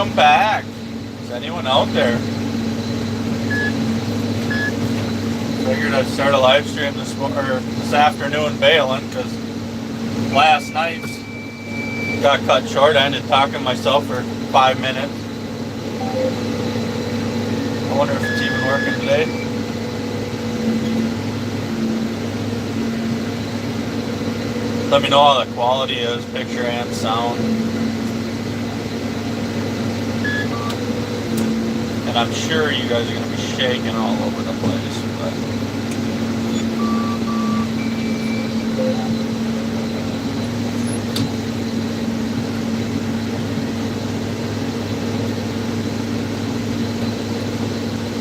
Welcome back. Is anyone out there? Figured I'd start a live stream this afternoon bailing, because last night got cut short. I ended up talking to myself for 5 minutes. I wonder if it's even working today. Let me know how the quality is, picture and sound. And I'm sure you guys are going to be shaking all over the place.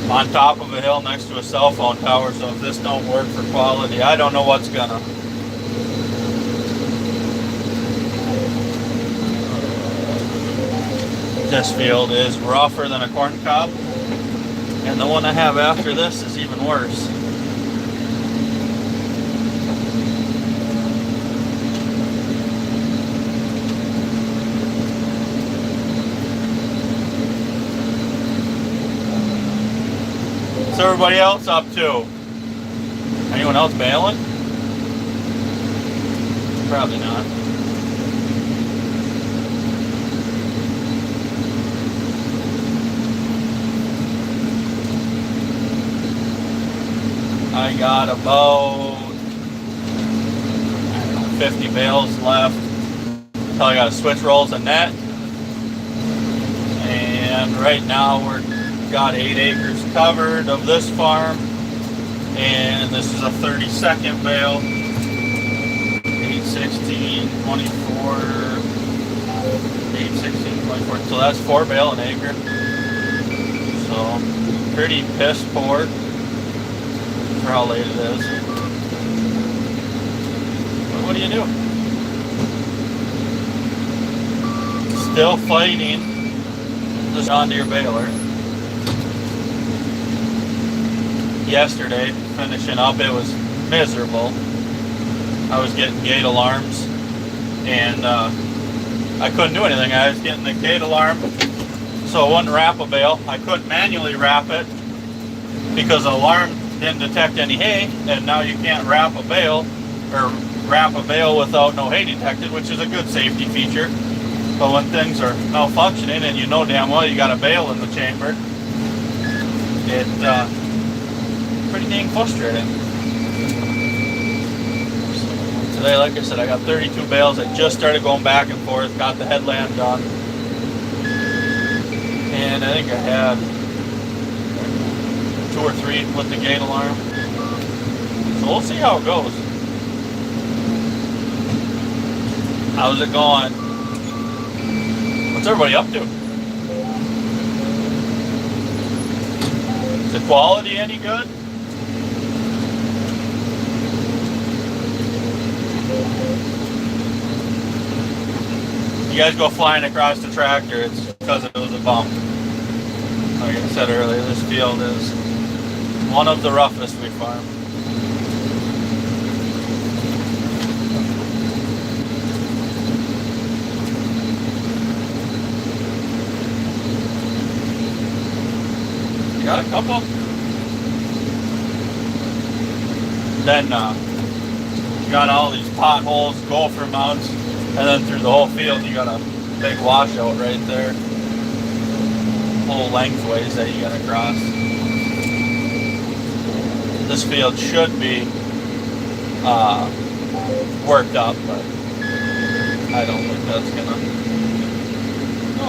I'm on top of a hill next to a cell phone tower, so if this don't work for quality, I don't know what's gonna. This field is rougher than a corn cob, and the one I have after this is even worse. What's everybody else up to? Anyone else bailing? Probably not. I got about, I don't know, 50 bales left until I got to switch rolls of net. And right now we're got 8 acres covered of this farm, and this is a 32nd bale. 8, 16, 24, 8, 16, 24. So that's 4 bale an acre. So pretty piss poor for how late it is. But what do you do? Still fighting this John Deere baler. Yesterday, finishing up, it was miserable. I was getting gate alarms, and I couldn't do anything. I was getting the gate alarm, so it wouldn't wrap a bale. I couldn't manually wrap it because the alarm didn't detect any hay, and now you can't wrap a bale or wrap a bale without no hay detected, which is a good safety feature. But when things are malfunctioning and you know damn well you got a bale in the chamber, it's pretty dang frustrating. So today, like I said, I got 32 bales. I just started going back and forth, got the headland done, and I think I had 2 or 3 with the gate alarm. So we'll see how it goes. How's it going? What's everybody up to? Is the quality any good? You guys go flying across the tractor, it's because it was a bump. Like I said earlier, this field is one of the roughest we farm. You got a couple? Then you got all these potholes, gopher mounts, and then through the whole field you got a big washout right there. Whole lengthways that you gotta cross. This field should be worked up, but I don't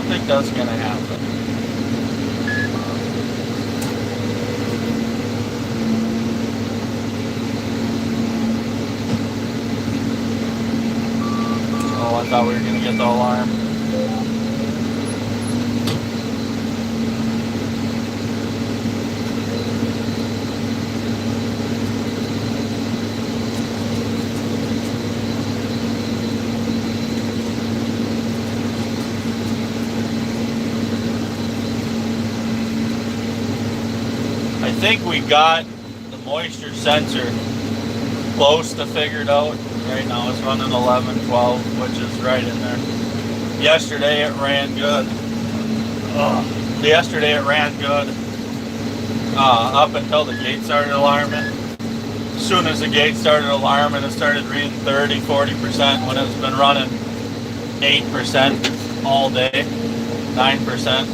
think that's gonna happen. Oh, I thought we were gonna get the alarm. I think we got the moisture sensor close to figured out. Right now it's running 11, 12, which is right in there. Yesterday it ran good. Yesterday it ran good up until the gate started alarming. As soon as the gate started alarming, it started reading 30, 40% when it's been running 8% all day, 9%.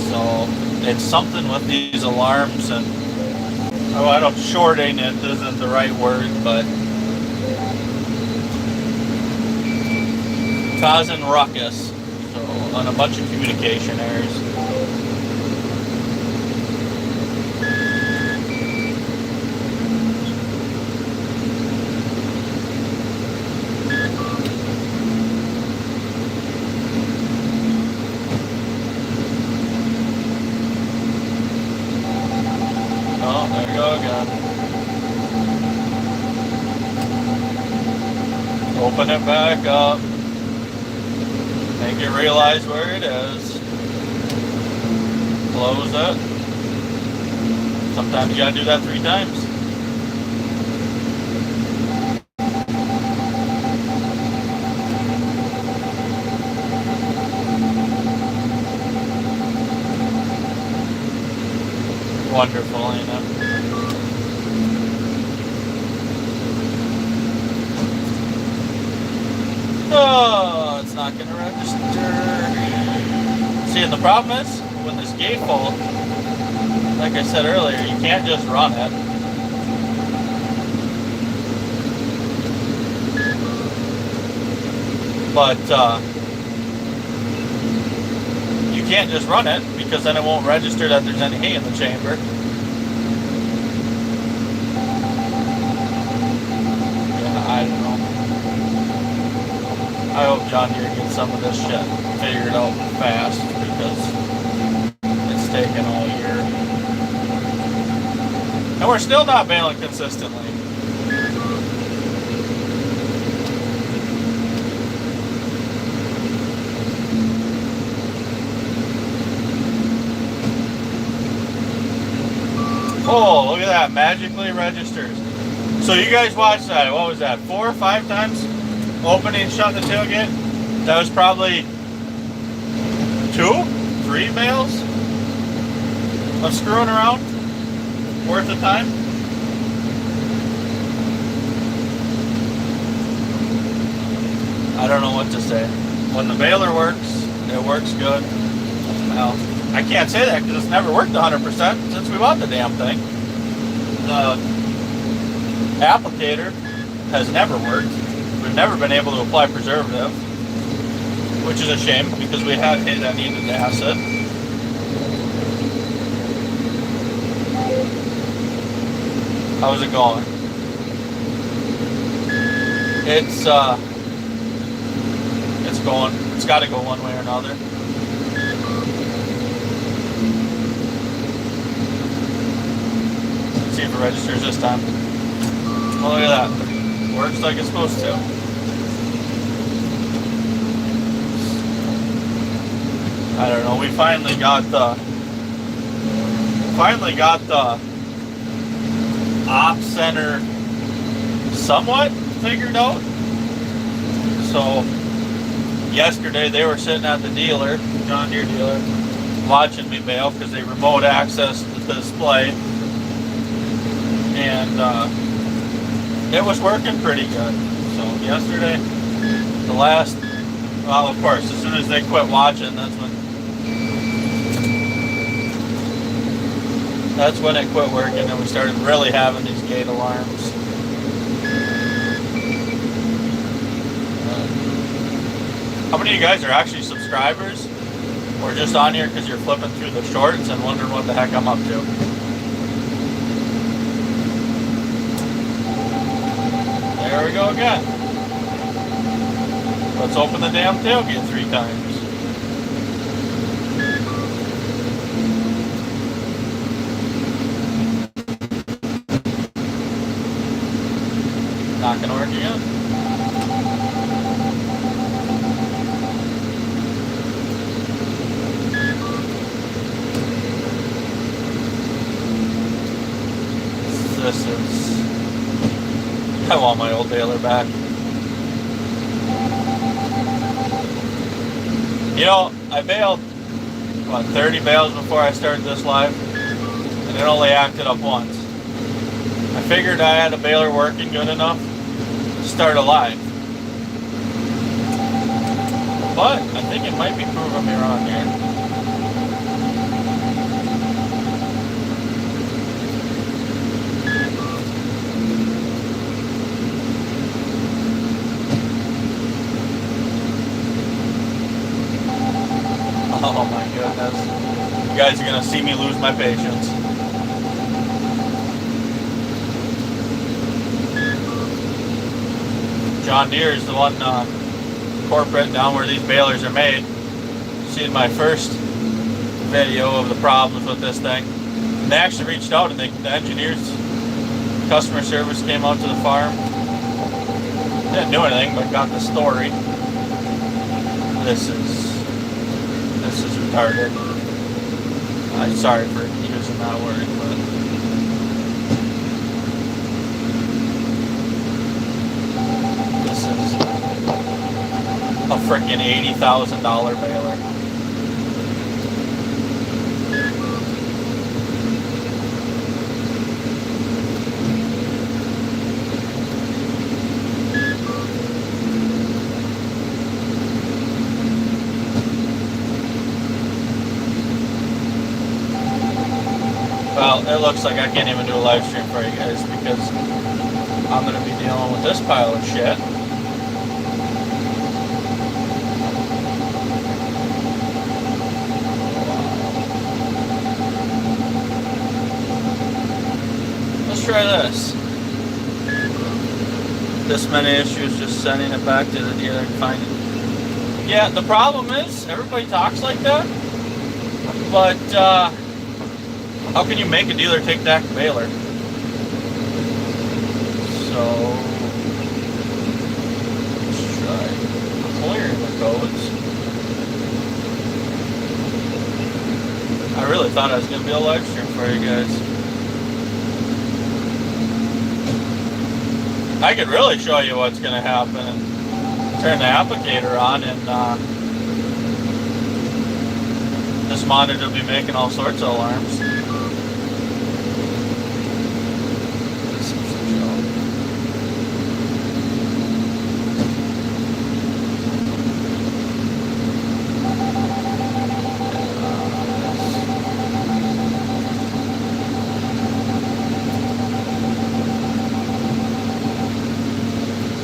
So it's something with these alarms, and I don't, shorting it isn't the right word, but causing ruckus. So on a bunch of communication errors. Oh, there you go again. Open it back up. Make it realize where it is. Close it. Sometimes you gotta do that 3 times. Wonderful, ain't it? Oh, it's not gonna register. See, and the problem is, when this gatefold, like I said earlier, you can't just run it. But you can't just run it because then it won't register that there's any hay in the chamber. Yeah, I don't know. I hope John Deere gets some of this shit figured out fast because it's taken all year. And we're still not baling consistently. Oh, look at that. Magically registers. So you guys watched that. What was that? 4 or 5 times? Opening and shut the tailgate? That was probably 2, 3 bales of screwing around worth of time. I don't know what to say. When the baler works, it works good. Well, I can't say that because it's never worked 100% since we bought the damn thing. The applicator has never worked. We've never been able to apply preservative, which is a shame because we had hay that needed acid. How's it going? It's going. It's got to go one way or another. Let's see if it registers this time. Oh, look at that. Works like it's supposed to. I don't know. We finally got the op center somewhat figured out. So yesterday they were sitting at the dealer, John Deere dealer, watching me bale because they remote access the display, and it was working pretty good. So yesterday, well, of course, as soon as they quit watching, that's when it quit working, and we started really having these gate alarms. How many of you guys are actually subscribers, or just on here because you're flipping through the shorts and wondering what the heck I'm up to? There we go again. Let's open the damn tailgate 3 times. Not gonna work again. This is... I want my old baler back. You know, I baled what, 30 bales before I started this live, and it only acted up once. I figured I had a baler working good enough to start a live. But I think it might be proving me wrong here. Oh my goodness. You guys are gonna see me lose my patience. John Deere is the one corporate down where these balers are made. Seen my first video of the problems with this thing. And they actually reached out, and the engineers, customer service came out to the farm. Didn't do anything, but got the story. This is retarded. I'm sorry for using that word, but this is a freaking $80,000 baler. Well, it looks like I can't even do a live stream for you guys because I'm going to be dealing with this pile of shit. Let's try this. This many issues, just sending it back to the dealer and finding it. Yeah, the problem is everybody talks like that, but how can you make a dealer take back the baler? So let's try clearing the codes. I really thought I was going to be a live stream for you guys. I could really show you what's going to happen and turn the applicator on, and this monitor will be making all sorts of alarms.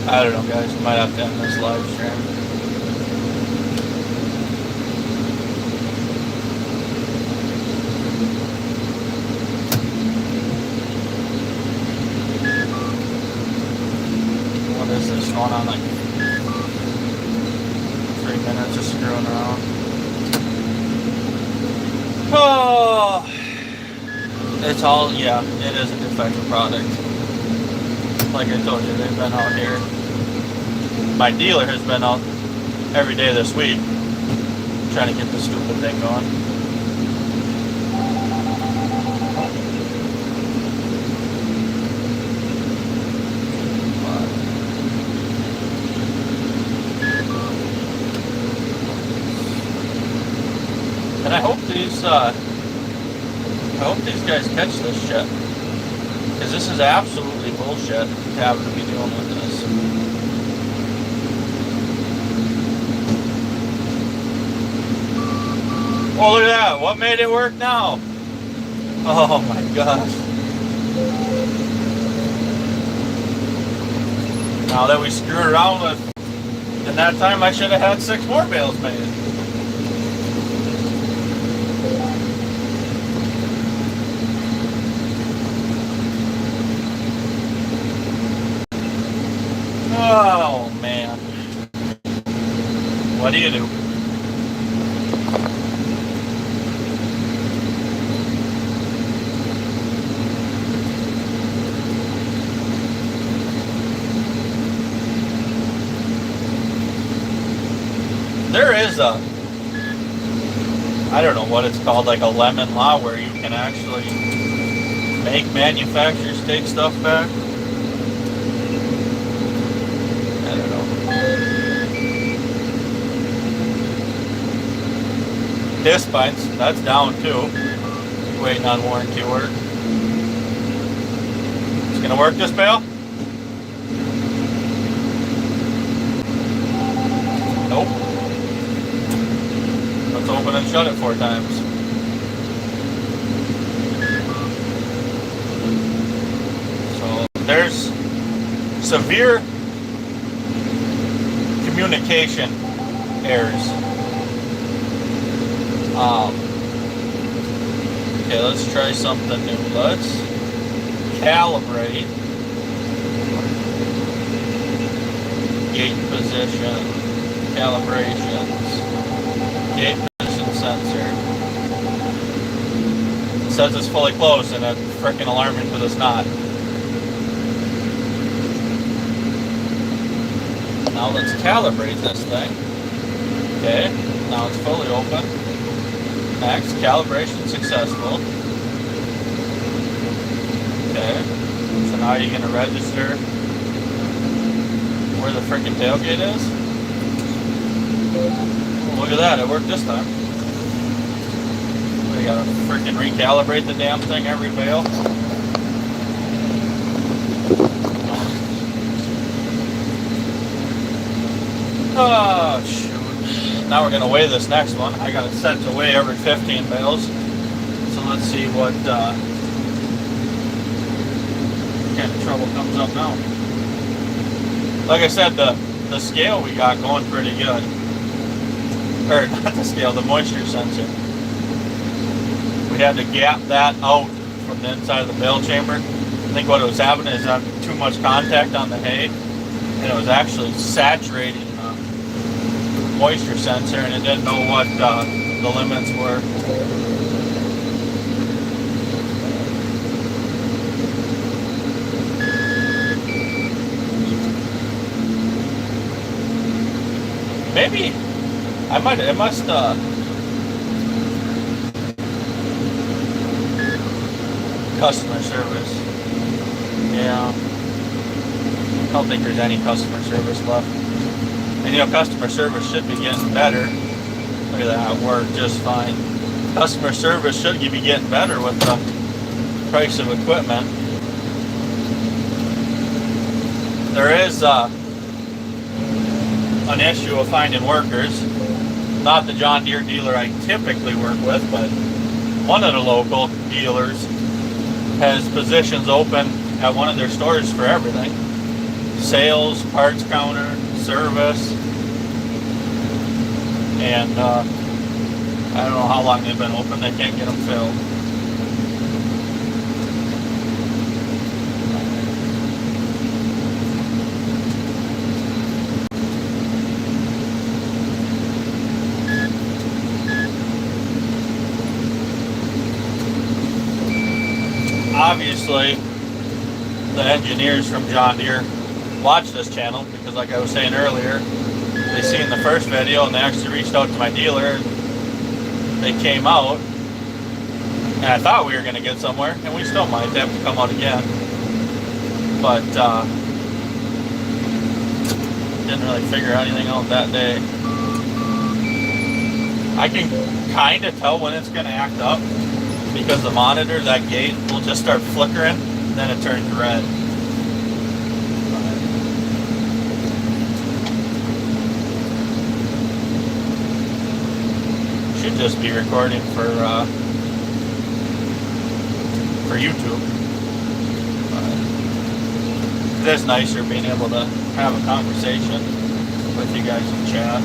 I don't know, guys. We might have to end this live stream. What is this going on? Like 3 minutes of screwing around. Oh, it's all, yeah, it is a defective product. Like I told you, they've been out here. My dealer has been out every day this week trying to get this stupid thing going. And I hope these guys catch this shit, because this is absolutely bullshit having to be dealing with this. Oh, look at that. What made it work now? Oh my gosh. Now that we screwed around with, and that time I should have had 6 more bales made. Oh man. What do you do? There is a, I don't know what it's called, like a lemon law where you can actually make manufacturers take stuff back. I don't know. Disc spines, that's down too. Waiting on warranty work. It's gonna work, this bale? Nope. Let's open and shut it 4 times. So there's severe communication errors. Okay, let's try something new. Let's calibrate gate position, calibrations, gate position sensor. It says it's fully closed and it's freaking alarming because it's not. Now let's calibrate this thing. Okay, now it's fully open. Next, calibration successful. Okay, so now you're gonna register where the freaking tailgate is. Oh, look at that, it worked this time. We gotta freaking recalibrate the damn thing every bale. Oh, shoot. Now we're going to weigh this next one. I got it set to weigh every 15 bales. So let's see what kind of trouble comes up now. Like I said, the scale we got going pretty good. Or not the scale, the moisture sensor. We had to gap that out from the inside of the bale chamber. I think what it was happening is having too much contact on the hay. And it was actually saturating moisture sensor, and it didn't know what the limits were. Maybe it must customer service. Yeah, I don't think there's any customer service left. And you know, customer service should be getting better. Look at that, it worked just fine. Customer service should be getting better with the price of equipment. There is an issue of finding workers. Not the John Deere dealer I typically work with, but one of the local dealers has positions open at one of their stores for everything. Sales, parts counter, service, and I don't know how long they've been open. They can't get them filled. Obviously, the engineers from John Deere watch this channel because, like I was saying earlier, they seen the first video and they actually reached out to my dealer and they came out, and I thought we were going to get somewhere, and we still might have to come out again, but didn't really figure anything out that day. I can kind of tell when it's going to act up because the monitor, that gate, will just start flickering and then it turns red. Should just be recording for YouTube. It is nicer being able to have a conversation with you guys in chat.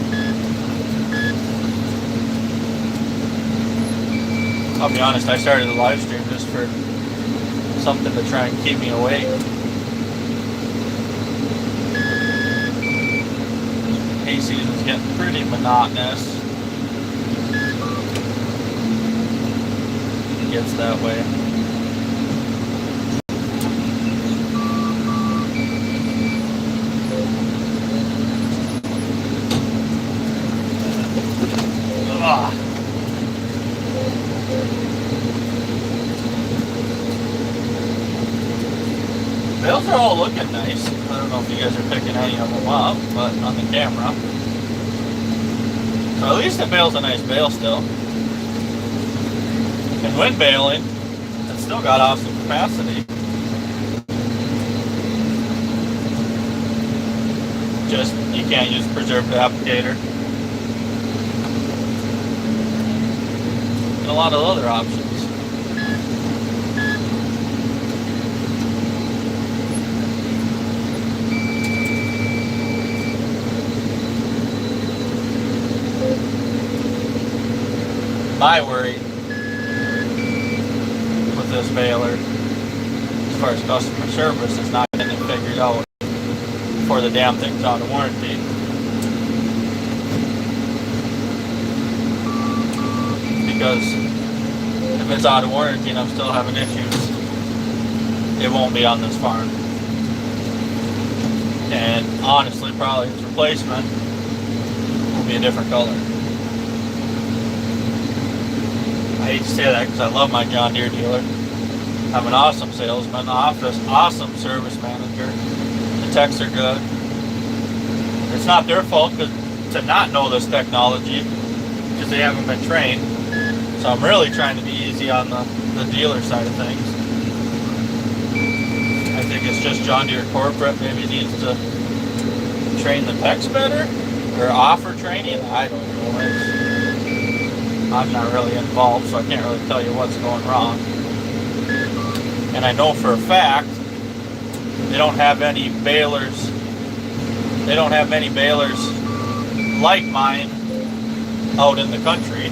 I'll be honest, I started the live stream just for something to try and keep me awake. Hay season's getting pretty monotonous. It gets that way. Bales are all looking nice. I don't know if you guys are picking any of them up, but on the camera. So at least the bale's a nice bale still. And wind baling, it's still got awesome capacity. Just, you can't use preserved applicator. And a lot of other options. My worry with this baler, as far as customer service, is not getting it figured out before the damn thing's out of warranty. Because if it's out of warranty and I'm still having issues, it won't be on this farm. And honestly, probably its replacement will be a different color. I hate to say that because I love my John Deere dealer. I'm an awesome salesman, awesome service manager. The techs are good. It's not their fault to not know this technology because they haven't been trained. So I'm really trying to be easy on the dealer side of things. I think it's just John Deere corporate maybe needs to train the techs better or offer training. I don't know. I'm not really involved, so I can't really tell you what's going wrong. And I know for a fact they don't have any balers. They don't have many balers like mine out in the country.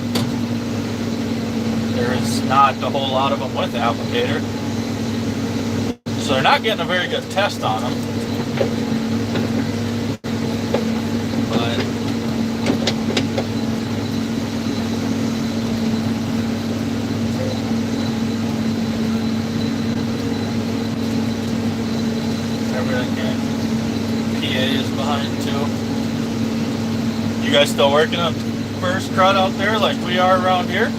There is not a whole lot of them with the applicator. So they're not getting a very good test on them. But everything here. PA is behind too. You guys still working on first crud out there like we are around here?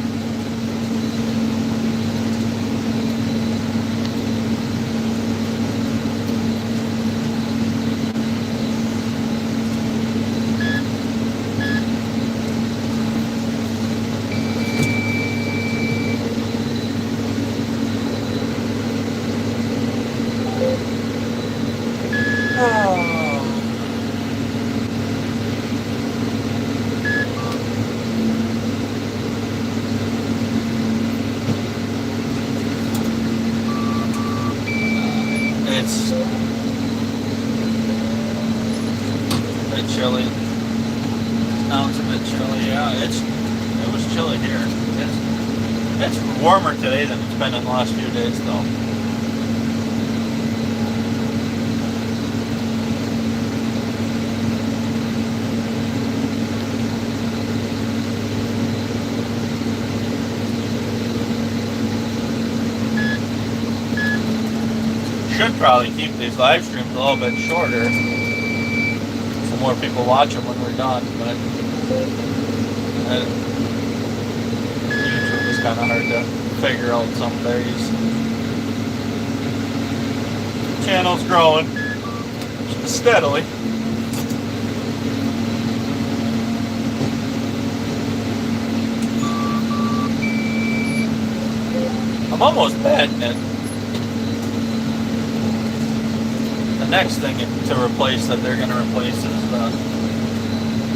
It's a bit chilly. Now it's a bit chilly. Yeah, it was chilly here. It's warmer today than it's been in the last few days, though. Should probably keep these live streams a little bit shorter so more people watch them when we're done, but YouTube is kind of hard to figure out some days. Channel's growing steadily. I'm almost betting it. The next thing to replace that they're going to replace is the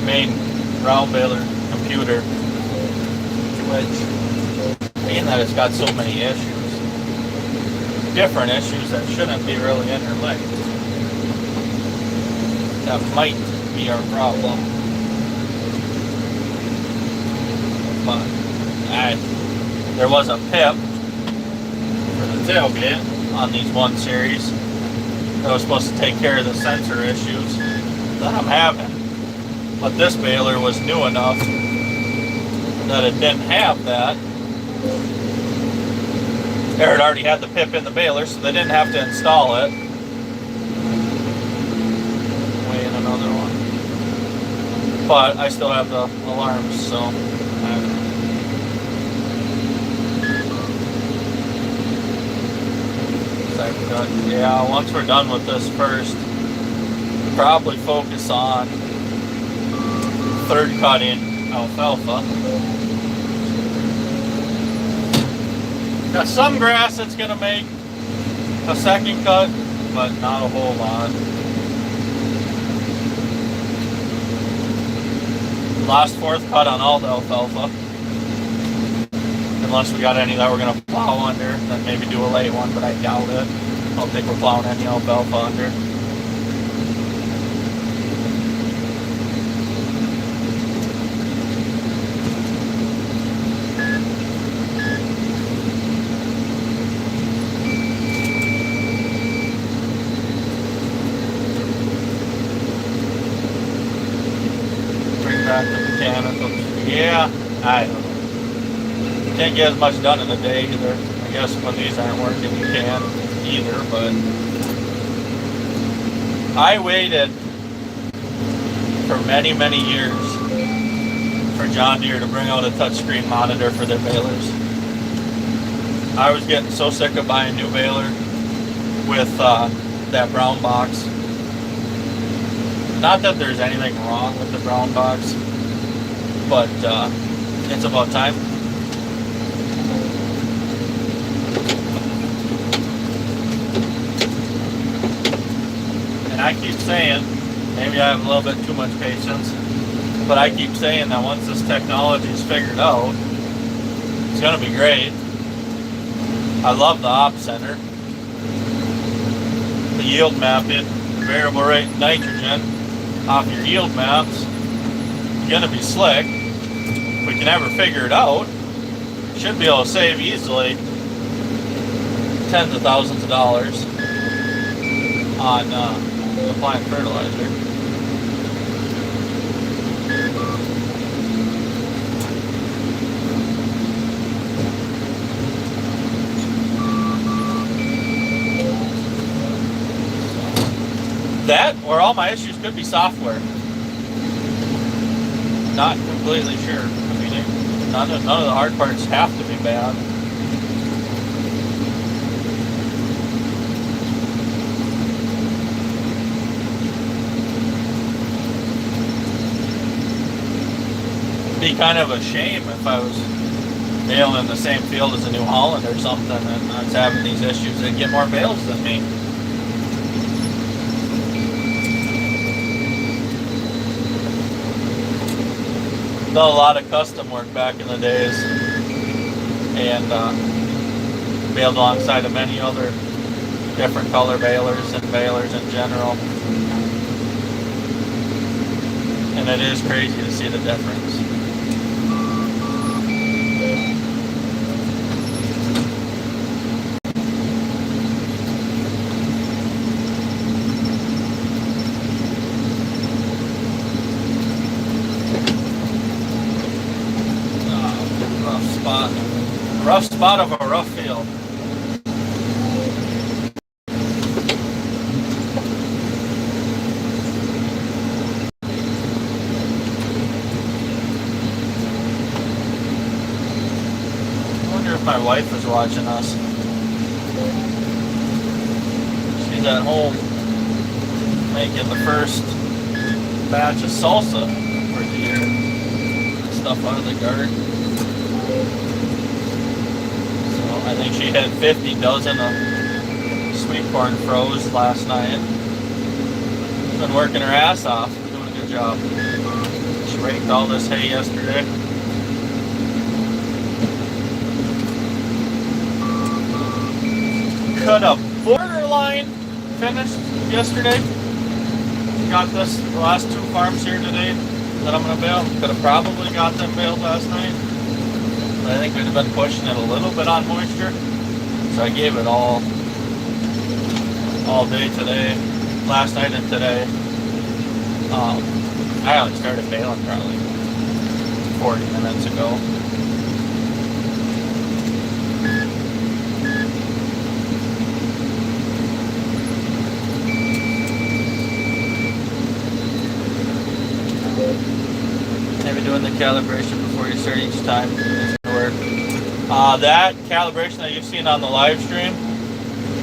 main round baler computer, which, being that it's got so many issues, different issues that shouldn't be really interlinked, that might be our problem. But there was a PIP for the tailgate on these 1 series that was supposed to take care of the sensor issues that I'm having. But this baler was new enough that it didn't have that. It already had the PIP in the baler, so they didn't have to install it. Weighing another one. But I still have the alarms, so yeah, once we're done with this first, we'll probably focus on third cutting alfalfa. Got some grass that's going to make a second cut, but not a whole lot. Last fourth cut on all the alfalfa. Unless we got any that we're going to plow under, then maybe do a late one, but I doubt it. I don't think we're plowing any alfalfa under. Bring back the mechanicals. Yeah, I don't know. Can't get as much done in a day either. I guess when these aren't working you can either, but I waited for many, many years for John Deere to bring out a touchscreen monitor for their balers. I was getting so sick of buying new baler with that brown box. Not that there's anything wrong with the brown box, but it's about time. I keep saying, maybe I have a little bit too much patience, but I keep saying that once this technology is figured out, it's going to be great. I love the op center, the yield mapping, the variable rate nitrogen off your yield maps. It's going to be slick. If we can ever figure it out, should be able to save easily tens of thousands of dollars on applying fertilizer. That, or all my issues could be software. Not completely sure. I mean, none of the hard parts have to be bad. Be kind of a shame if I was baling in the same field as a New Holland or something and I was having these issues. They'd get more bales than me. Done a lot of custom work back in the days and baled alongside of many other different color balers and balers in general. And it is crazy to see the difference. Rough spot of a rough field. I wonder if my wife is watching us. She's at home making the first batch of salsa for the year. Stuff out of the garden. I think she had 50 dozen of sweet corn froze last night. She's been working her ass off, doing a good job. She raked all this hay yesterday. Cut a borderline finish yesterday. Got the last two farms here today that I'm going to bale. Could have probably got them baled last night. I think we'd have been pushing it a little bit on moisture, so I gave it all day today, last night and today. I only started baling probably 40 minutes ago. Maybe doing the calibration before you start each time. That calibration that you've seen on the live stream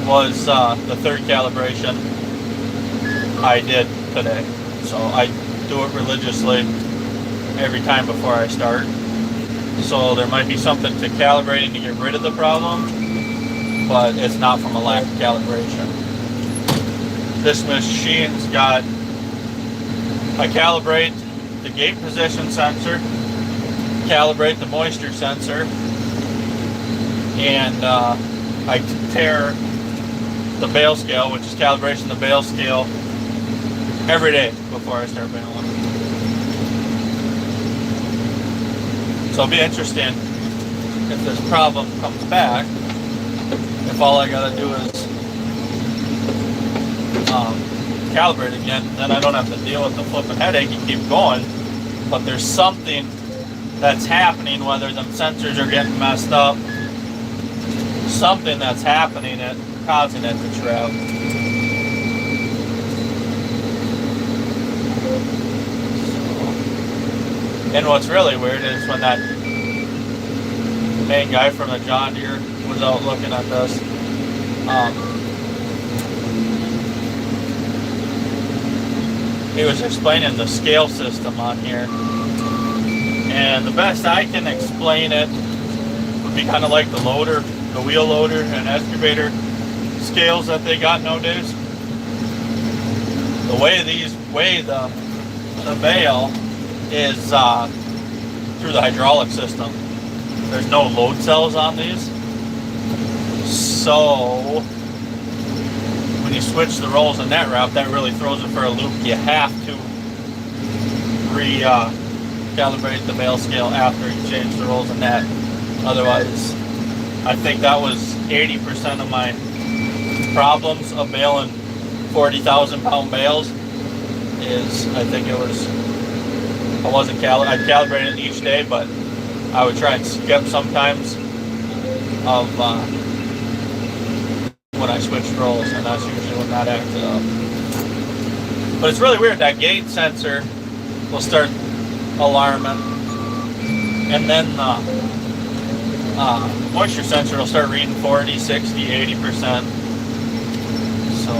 was the third calibration I did today. So I do it religiously every time before I start. So there might be something to calibrating to get rid of the problem, but it's not from a lack of calibration. This machine's got, I calibrate the gate position sensor, calibrate the moisture sensor, and I tear the bale scale, which is calibration of the bale scale, every day before I start baling. So it'll be interesting if this problem comes back, if all I gotta do is calibrate again, then I don't have to deal with the flipping headache and keep going. But there's something that's happening, whether them sensors are getting messed up, something that's happening that causing it to trap. And what's really weird is when that main guy from the John Deere was out looking at this, he was explaining the scale system on here. And the best I can explain it would be kind of like the loader, the wheel loader and excavator scales that they got nowadays. The way these weigh the bale is through the hydraulic system. There's no load cells on these. So when you switch the rolls in that route, that really throws it for a loop. You have to calibrate the bale scale after you change the rolls in that. Otherwise, I think that was 80% of my problems of baling 40,000 pound bales is, I think it was, I wasn't I'd calibrate it each day, but I would try and skip sometimes of when I switched rolls, and that's usually when that acted up. But it's really weird, that gate sensor will start alarming, and then the moisture sensor will start reading 40, 60, 80%. So,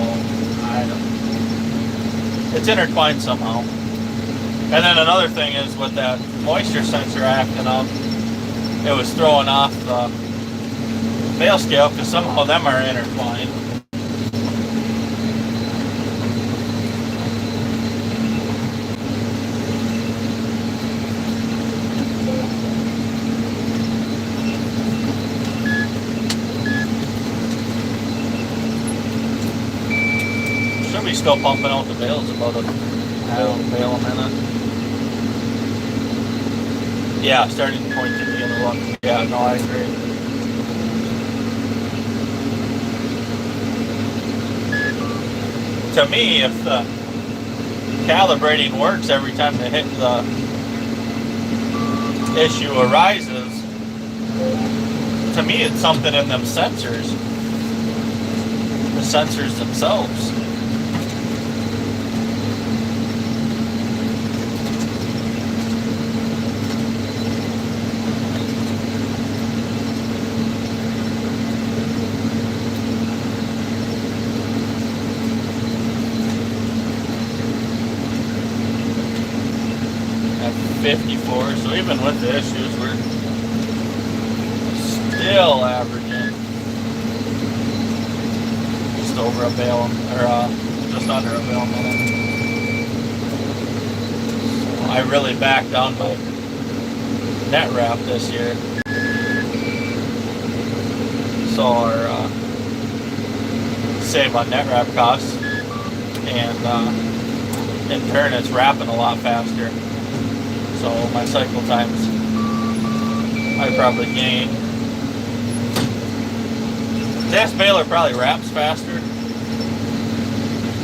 I don't, it's intertwined somehow. And then another thing is with that moisture sensor acting up, it was throwing off the bale scale because somehow them are intertwined. Should be still pumping out the bales about a bale a minute. Yeah, starting point to the other one. Yeah, no, I agree. To me, if the calibrating works every time the issue arises, to me it's something in them sensors. The sensors themselves. At 54, so even with the issues, we're still averaging just over a bale, or just under a bale a minute. So I really backed down my net wrap this year. So our save on net wrap costs, and in turn it's wrapping a lot faster. So my cycle times, I probably gain. This baler probably wraps faster.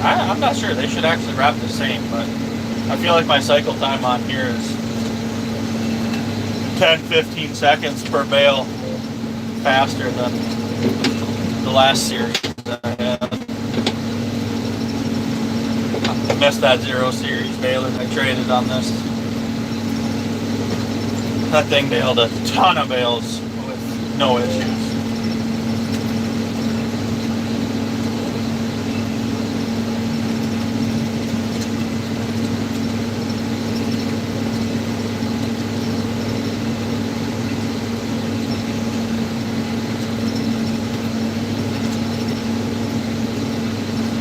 I'm not sure. They should actually wrap the same, but I feel like my cycle time on here is 10-15 seconds per bale faster than the last series that I had. I missed that 0 series baler. I traded on this. That thing baled a ton of bales with no issues.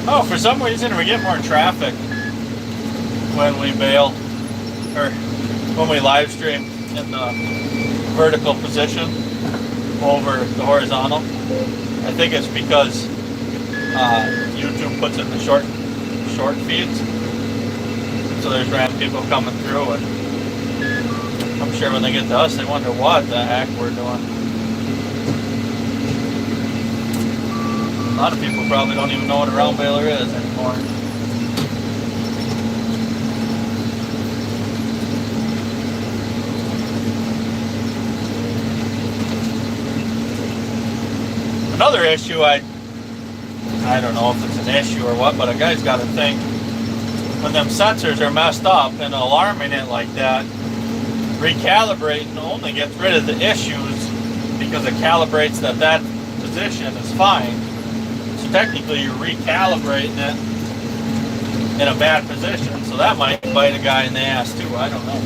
Oh, for some reason we get more traffic when we bail, or when we live stream in the vertical position over the horizontal. I think it's because YouTube puts in the short feeds, so there's random people coming through, and I'm sure when they get to us they wonder what the heck we're doing. A lot of people probably don't even know what a round baler is anymore. Another issue, I don't know if it's an issue or what, but a guy's got to think, when them sensors are messed up and alarming it like that, recalibrating only gets rid of the issues because it calibrates that position is fine. So technically you're recalibrating it in a bad position, so that might bite a guy in the ass too, I don't know.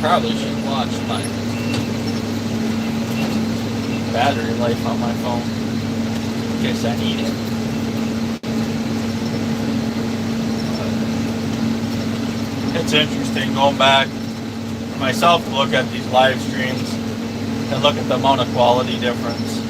Probably should watch my battery life on my phone in case I need it. It's interesting going back myself to look at these live streams and look at the amount of quality difference.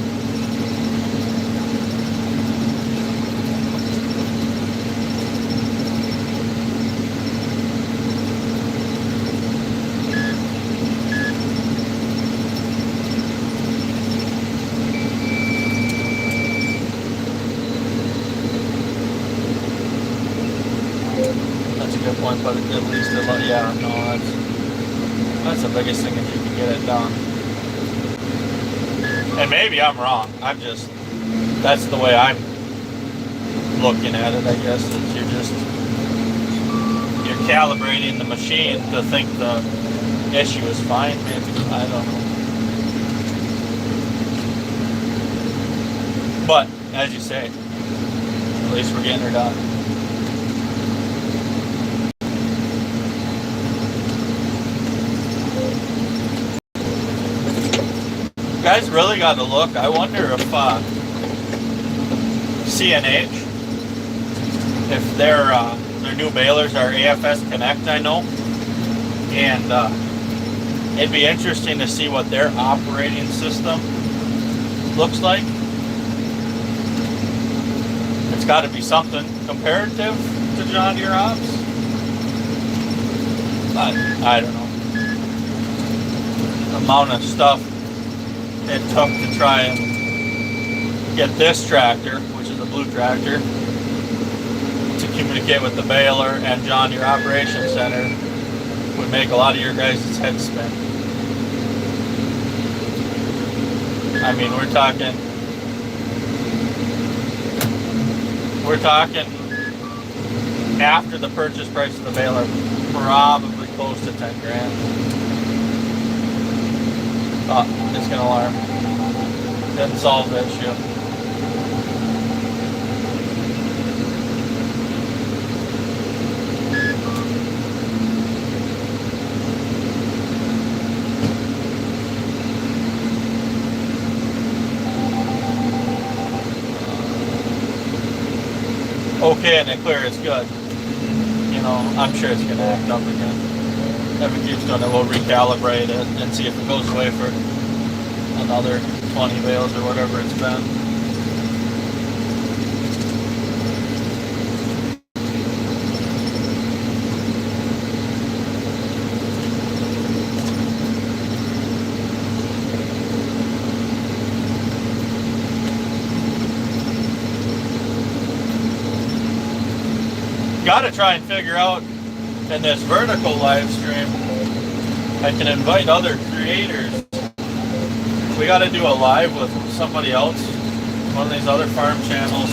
Good point, but at least yeah, no, that's the biggest thing if you can get it done. And maybe I'm wrong. That's the way I'm looking at it, I guess, is you're calibrating the machine to think the issue is fine, maybe, I don't know. But, as you say, at least we're getting her done. Guys really got to look. I wonder if CNH, if their new balers are AFS Connect, I know, and it'd be interesting to see what their operating system looks like. It's got to be something comparative to John Deere ops, but I don't know. The amount of stuff it took to try and get this tractor, which is a blue tractor, to communicate with the baler and John Deere Operations Center would make a lot of your guys' heads spin. I mean, we're talking after the purchase price of the baler, probably close to 10 grand. Oh, it's gonna alarm. Didn't solve the issue. Okay, and it clear, it's good. You know, I'm sure it's gonna act up again. If it keeps doing it, we'll recalibrate it and see if it goes away for another 20 bales or whatever it's been. Got to try and figure out in this vertical live stream, I can invite other creators. We got to do a live with somebody else, one of these other farm channels,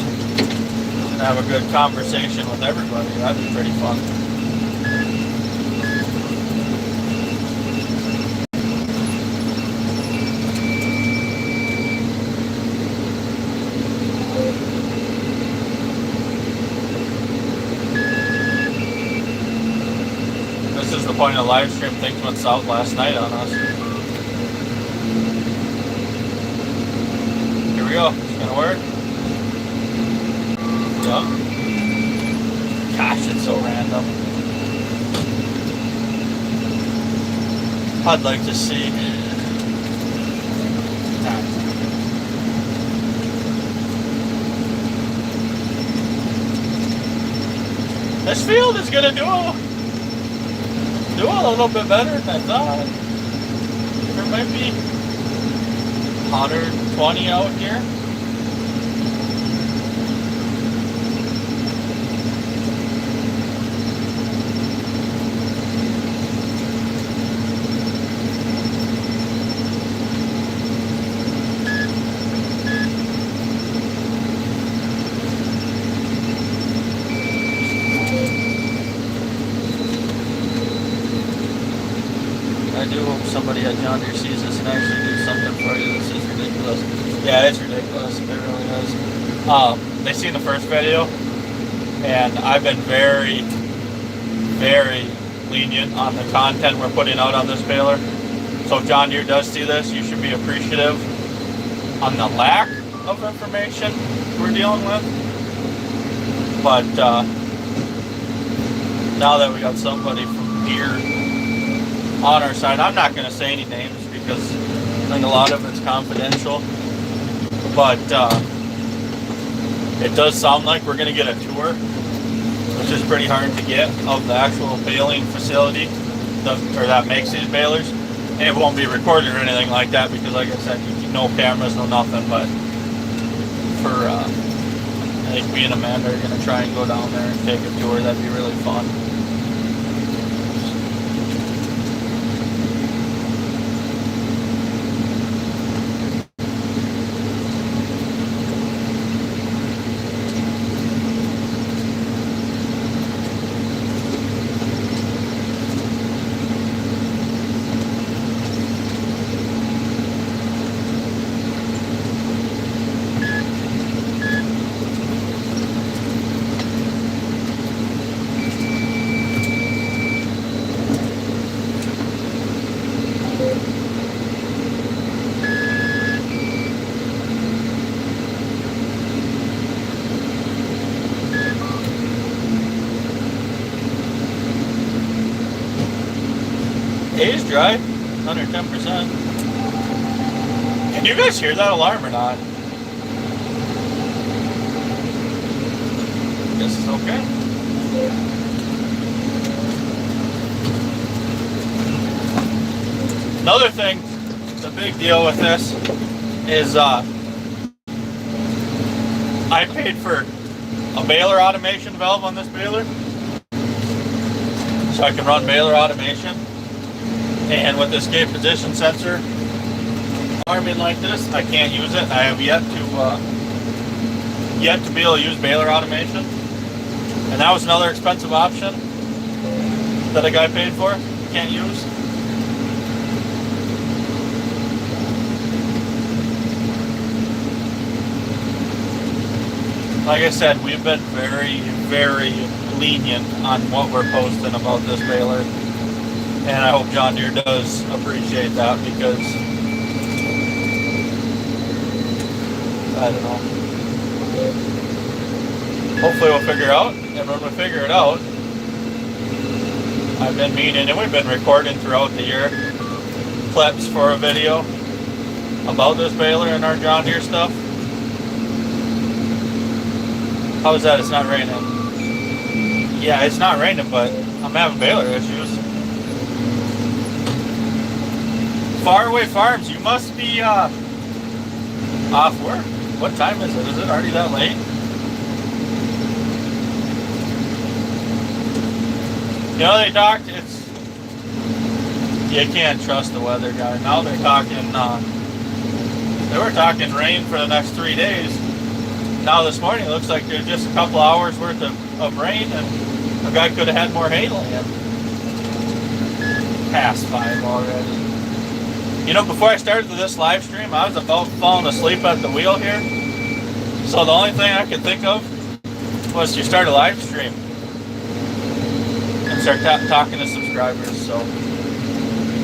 and have a good conversation with everybody. That'd be pretty fun. This is the point of the live stream. Things went south last night on us. Here we go. It's gonna work. Yeah. Gosh, it's so random. I'd like to see. This field is gonna do a little bit better than I thought. There might be 120 out here. I do hope somebody at John Deere sees this and actually do something for you. This is ridiculous. Yeah, it's ridiculous. It really is. They seen the first video, and I've been very, very lenient on the content we're putting out on this baler. So if John Deere does see this, you should be appreciative on the lack of information we're dealing with. But now that we got somebody from Deere on our side, I'm not going to say any names because I think a lot of it's confidential, but it does sound like we're going to get a tour, which is pretty hard to get, of the actual baling facility that makes these balers. And it won't be recorded or anything like that because, like I said, no cameras, no nothing. But for I think me and Amanda are going to try and go down there and take a tour. That'd be really fun. Is dry, 110%. Can you guys hear that alarm or not? This is okay. Another thing, the big deal with this is I paid for a baler automation valve on this baler, so I can run baler automation. And with this gate position sensor alarming like this, I can't use it. I have yet to be able to use baler automation, and that was another expensive option that a guy paid for. Can't use. Like I said, we've been very, very lenient on what we're posting about this baler. And I hope John Deere does appreciate that because, I don't know. Hopefully we'll figure it out. And when we figure it out, I've been meaning, and we've been recording throughout the year, clips for a video about this baler and our John Deere stuff. How is that? It's not raining. Yeah, it's not raining, but I'm having baler issues. Faraway Farms, you must be off work. What time is it? Is it already that late? You know, they talked, you can't trust the weather guy. Now they're talking, they were talking rain for the next 3 days. Now this morning it looks like there's just a couple hours worth of rain, and a guy could have had more hay laying. Past 5 already. You know, before I started this live stream, I was about falling asleep at the wheel here. So the only thing I could think of was to start a live stream and start talking to subscribers. So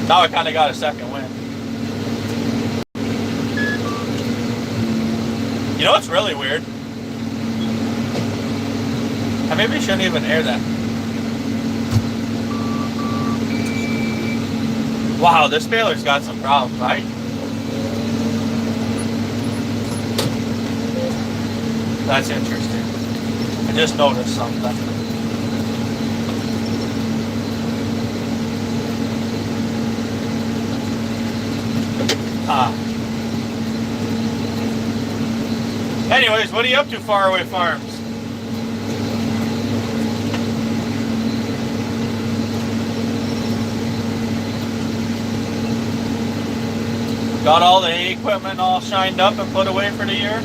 now I kind of got a second wind. You know what's really weird? I maybe shouldn't even air that. Wow, this baler's got some problems, right? That's interesting. I just noticed something. Anyways, what are you up to, Faraway Farms? Got all the hay equipment all shined up and put away for the year?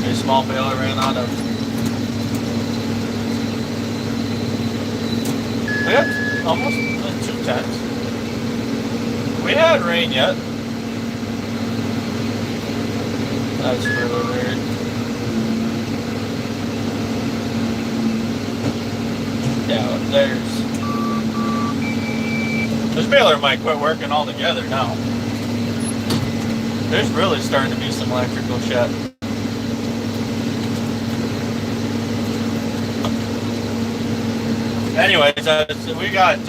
A small baler ran out of. We had almost 2 tons. We had rain yet. That's really weird. Yeah, this baler might quit working altogether now. There's really starting to be some electrical shit. Anyways, we got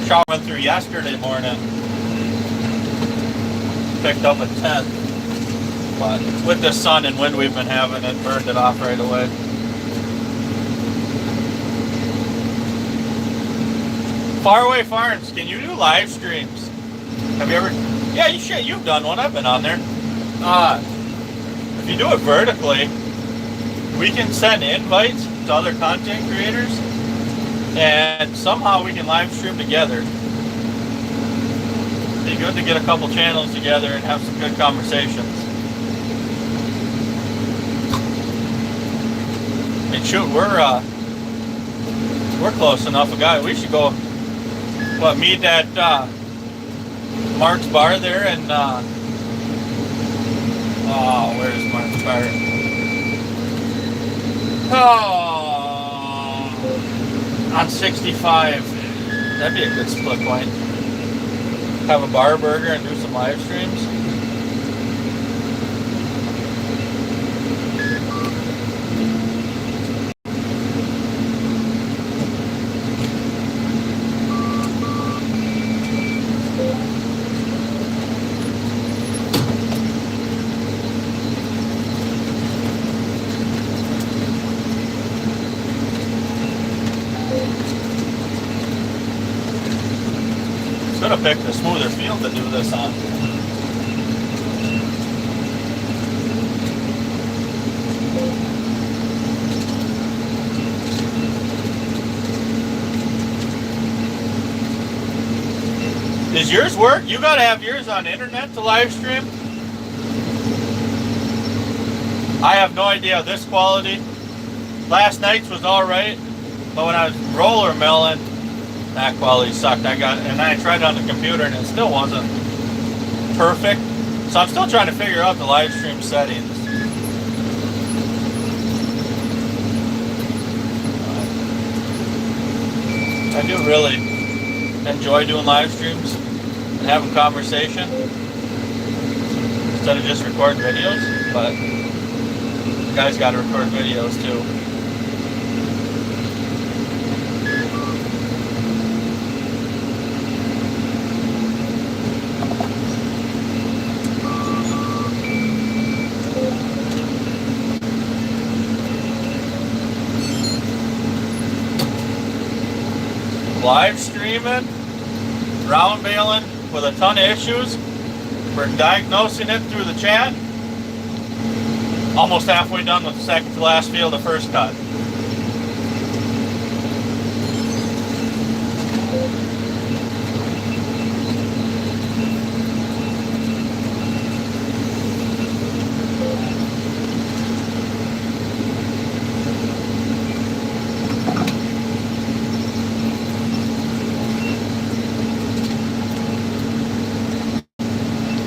showering through yesterday morning. Picked up a 10. But with the sun and wind we've been having, it burned it off right away. Faraway Farms, can you do live streams? Have you ever? Yeah, you've done one. I've been on there. If you do it vertically, we can send invites to other content creators, and somehow we can live stream together. It'd be good to get a couple channels together and have some good conversations. And shoot, we're close enough. We should go. Meet at Mark's Bar there, and where's Mark's Bar? On 65. That'd be a good split point. Have a bar burger and do some live streams. Should have picked a smoother field to do this on. Does yours work? You gotta have yours on internet to live stream? I have no idea. This quality. Last night's was alright, but when I was roller milling, that quality sucked. I tried it on the computer and it still wasn't perfect. So I'm still trying to figure out the live stream settings. I do really enjoy doing live streams and having conversation instead of just recording videos, but you guys got to record videos too. Live streaming, round baling with a ton of issues. We're diagnosing it through the chat. Almost halfway done with the second to last field of first cut.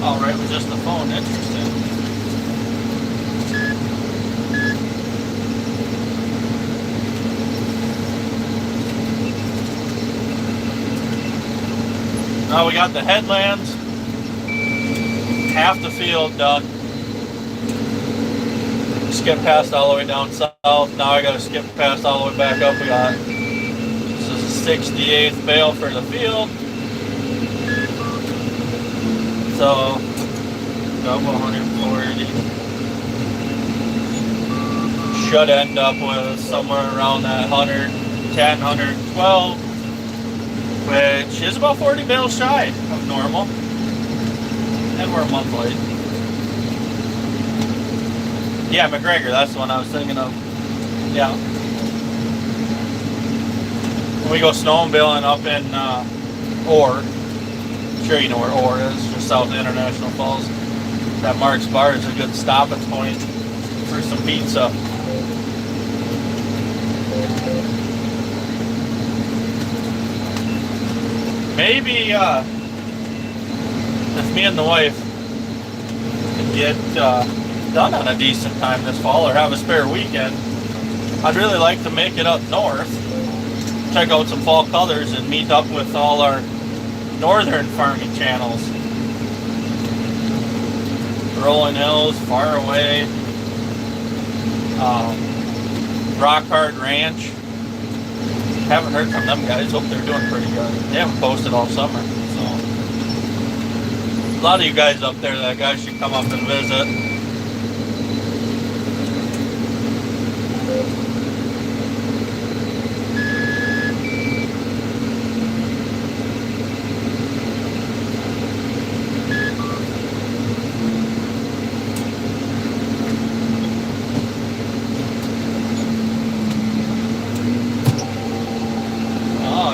All right, with just the phone, interesting. Now we got the headlands, half the field done. Skip past all the way down south. Now I got to skip past all the way back up. We got, this is a 68th bale for the field. So, double 140. Should end up with somewhere around that 110, 112. Which is about 40 bales shy of normal. And we're a month late. Yeah, McGregor, that's the one I was thinking of. Yeah. When we go snowmobiling up in Orr, I'm sure you know where Orr is, just south of International Falls. That Mark's Bar is a good stopping point for some pizza. Maybe if me and the wife can get done on a decent time this fall or have a spare weekend, I'd really like to make it up north, check out some fall colors, and meet up with all our northern farming channels. Rolling Hills, Far Away, Rock Hard Ranch. Haven't heard from them guys. Hope they're doing pretty good. They haven't posted all summer, so a lot of you guys up there, that guys should come up and visit.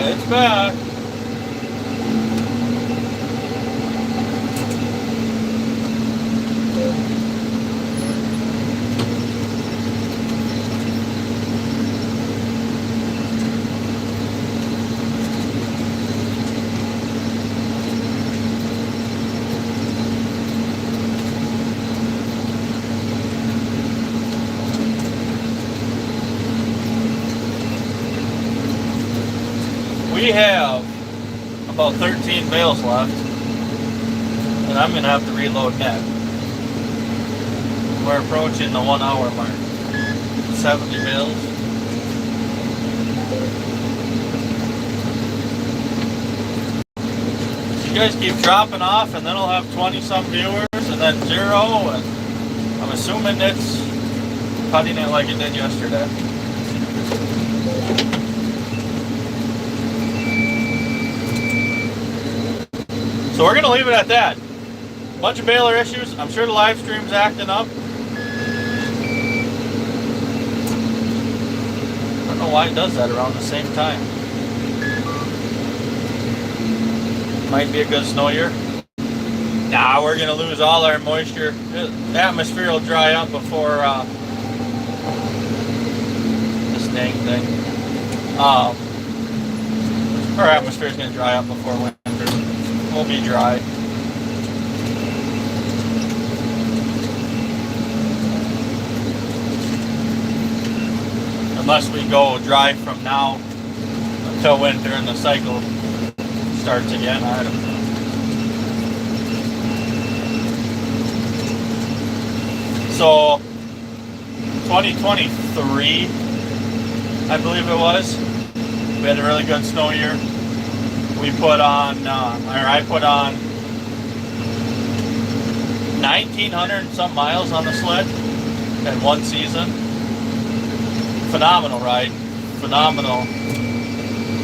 It's back. We have about 13 bales left, and I'm going to have to reload net. We're approaching the 1 hour mark. 70 bales. You guys keep dropping off, and then I'll have 20-some viewers, and then 0, and I'm assuming it's cutting it like it did yesterday. So we're going to leave it at that. Bunch of baler issues. I'm sure the live stream's acting up. I don't know why it does that around the same time. Might be a good snow year. Nah, we're going to lose all our moisture. The atmosphere will dry up before this dang thing. Our atmosphere is going to dry up before winter. Will be dry. Unless we go dry from now until winter and the cycle starts again, I don't know. So 2023, I believe it was, we had a really good snow year. We put on, I put on 1,900 and some miles on the sled in one season. Phenomenal ride, phenomenal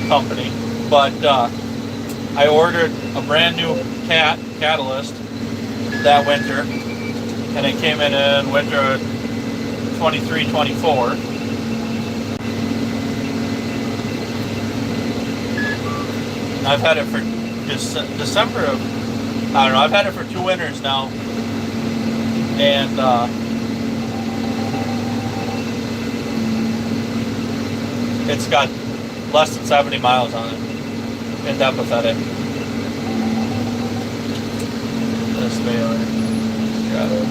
company. But I ordered a brand new catalyst that winter, and it came in winter 23, 24. I've had it for December of, I don't know, I've had it for 2 winters now. And it's got less than 70 miles on it. Isn't that pathetic? This Baler. Got it.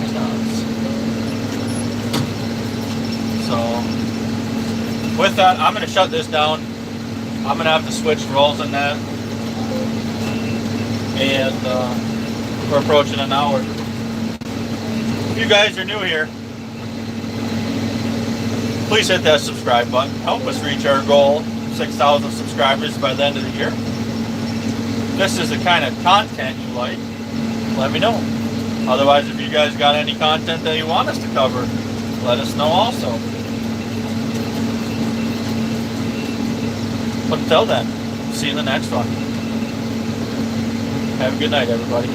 So, with that, I'm going to shut this down. I'm going to have to switch rolls in that. And we're approaching an hour. If you guys are new here, please hit that subscribe button. Help us reach our goal, 6,000 subscribers by the end of the year. If this is the kind of content you like, let me know. Otherwise, if you guys got any content that you want us to cover, let us know also. But until then, see you in the next one. Have a good night, everybody.